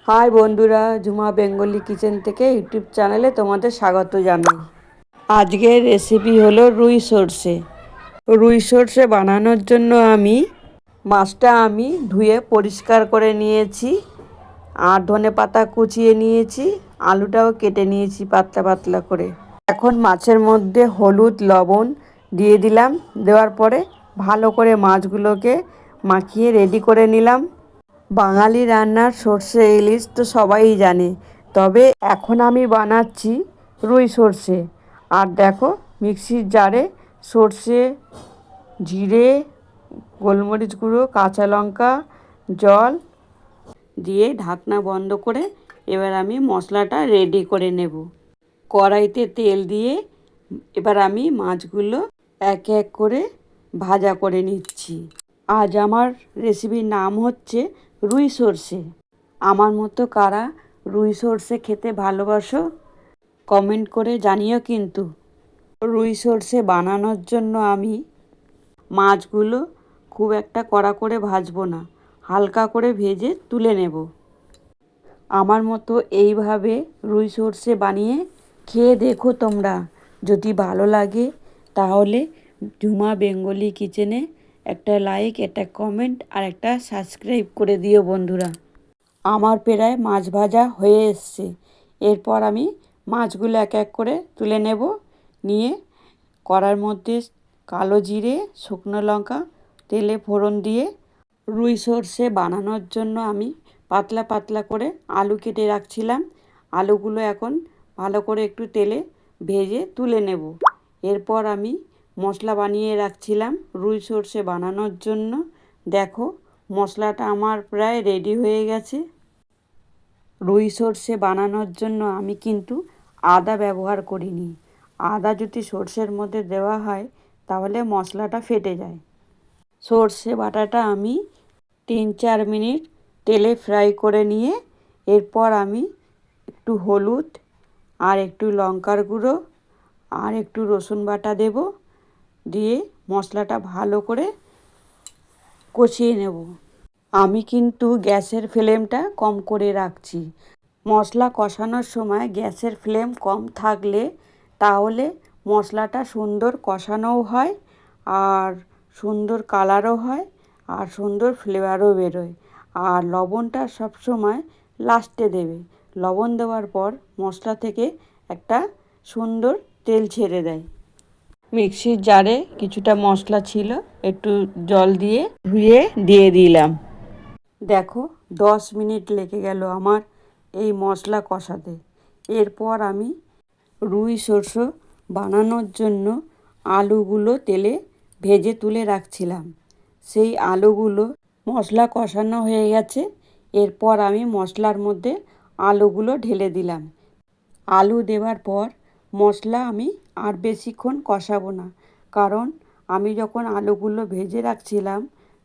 High বন্ধুরা, Jhuma Bengali kitchen থেকে YouTube চ্যানেলে তোমাদের স্বাগত জানাই। আজকের রেসিপি হলো রুই সর্ষে। রুই সর্ষে বানানোর জন্য মাছটা ধুয়ে পরিষ্কার করে নিয়েছি, আর ধনেপাতা কুচিয়ে নিয়েছি, আলুটাও কেটে নিয়েছি পাতলা পাতলা করে। এখন মাছের মধ্যে হলুদ লবণ দিয়ে দিলাম, দেওয়ার পরে ভালো করে মাছগুলোকে মাখিয়ে রেডি করে নিলাম। বাঙালি রান্নার সর্ষে ইলিশ তো সবাই জানে, তবে এখন আমি বানাচ্ছি রুই সর্ষে। আর দেখো, মিক্সির জারে সর্ষে, জিরে, গোলমরিচ গুঁড়ো, কাঁচা লঙ্কা, জল দিয়ে ঢাকনা বন্ধ করে এবার আমি মশলাটা রেডি করে নেব। কড়াইতে তেল দিয়ে এবার আমি মাছগুলো এক এক করে ভাজা করে নিচ্ছি। আজ আমার রেসিপির নাম হচ্ছে রুই সর্ষে। আমার মতো কারা রুই সর্ষে খেতে ভালোবাসো কমেন্ট করে জানিও কিন্তু। রুই সর্ষে বানানোর জন্য আমি মাছগুলো খুব একটা কড়া করে ভাজবো না, হালকা করে ভেজে তুলে নেব। আমার মতো এইভাবে রুই সর্ষে বানিয়ে খেয়ে দেখো তোমরা। যদি ভালো লাগে তাহলে ঝুমা বেঙ্গলি কিচেনে একটা লাইক, একটা কমেন্ট আর একটা সাবস্ক্রাইব করে দিও বন্ধুরা। আমার প্রায় মাছ ভাজা হয়ে এসছে। এরপর আমি মাছগুলো এক এক করে তুলে নেব। নিয়ে কড়ার মধ্যে কালো জিরে, শুকনো লঙ্কা, তেলে ফোড়ন দিয়ে রুই সর্ষে বানানোর জন্য আমি পাতলা পাতলা করে আলু কেটে রাখছিলাম। আলুগুলো এখন ভালো করে একটু তেলে ভেজে তুলে নেব। এরপর আমি মশলা বানিয়ে রাখছিলাম রুই সর্ষে বানানোর জন্য। দেখো, মশলাটা আমার প্রায় রেডি হয়ে গেছে। রুই সর্ষে বানানোর জন্য আমি কিন্তু আদা ব্যবহার করিনি। আদা যদি সর্ষের মধ্যে দেওয়া হয় তাহলে মশলাটা ফেটে যায়। সর্ষে বাটাটা আমি 3-4 মিনিট তেলে ফ্রাই করে নিয়ে এরপর আমি একটু হলুদ আর একটু লঙ্কার গুঁড়ো আর একটু রসুন বাটা দেব, দিয়ে মশলাটা ভালো করে কষিয়ে নেব। আমি কিন্তু গ্যাসের ফ্লেমটা কম করে রাখছি। মশলা কষানোর সময় গ্যাসের ফ্লেম কম থাকলে তাহলে মশলাটা সুন্দর কষানোও হয়, আর সুন্দর কালারও হয়, আর সুন্দর ফ্লেভারও বেরোয়। আর লবণটা সবসময় লাস্টে দেবে। লবণ দেওয়ার পর মশলা থেকে একটা সুন্দর তেল ছেড়ে দেয়। মিক্সির জারে কিছুটা মশলা ছিল, একটু জল দিয়ে ধুয়ে দিয়ে দিলাম। দেখো, 10 মিনিট লেগে গেল আমার এই মশলা কষাতে। এরপর আমি রুই সর্ষে বানানোর জন্য আলুগুলো তেলে ভেজে তুলে রাখছিলাম। সেই আলুগুলো মশলা কষানো হয়ে গেছে। এরপর আমি মশলার মধ্যে আলুগুলো ঢেলে দিলাম। আলু দেওয়ার পর মশলা আমি আর বেশিক্ষণ কষাবো না, কারণ আমি যখন আলুগুলো ভেজে রাখছিলাম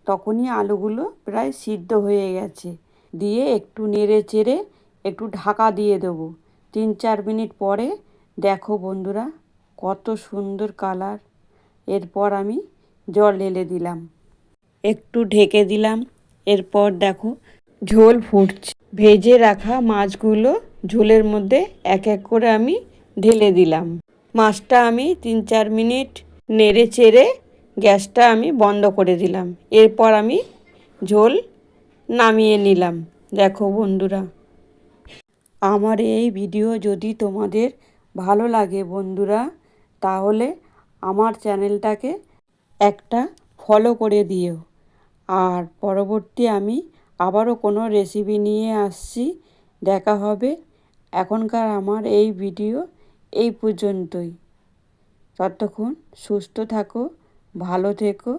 তখনই আলুগুলো প্রায় সিদ্ধ হয়ে গেছে। দিয়ে একটু নেড়ে চেড়ে একটু ঢাকা দিয়ে দেবো। 3-4 মিনিট পরে দেখো বন্ধুরা, কত সুন্দর কালার। এরপর আমি জল ঢেলে দিলাম, একটু ঢেকে দিলাম। এরপর দেখো, ঝোল ফুটছে। ভেজে রাখা মাছগুলো ঝোলের মধ্যে এক এক করে আমি ঢেলে দিলাম। মাছটা আমি 3-4 মিনিট নেড়ে চেড়ে গ্যাসটা আমি বন্ধ করে দিলাম। এরপর আমি ঝোল নামিয়ে নিলাম। দেখো বন্ধুরা, আমার এই ভিডিও যদি তোমাদের ভালো লাগে বন্ধুরা, তাহলে আমার চ্যানেলটাকে একটা ফলো করে দিও। আর পরবর্তী আমি আবারও কোনো রেসিপি নিয়ে আসছি, দেখা হবে। এখনকার আমার এই ভিডিও এই পর্যন্তই। ততক্ষণ সুস্থ থাকো, ভালো থেকো।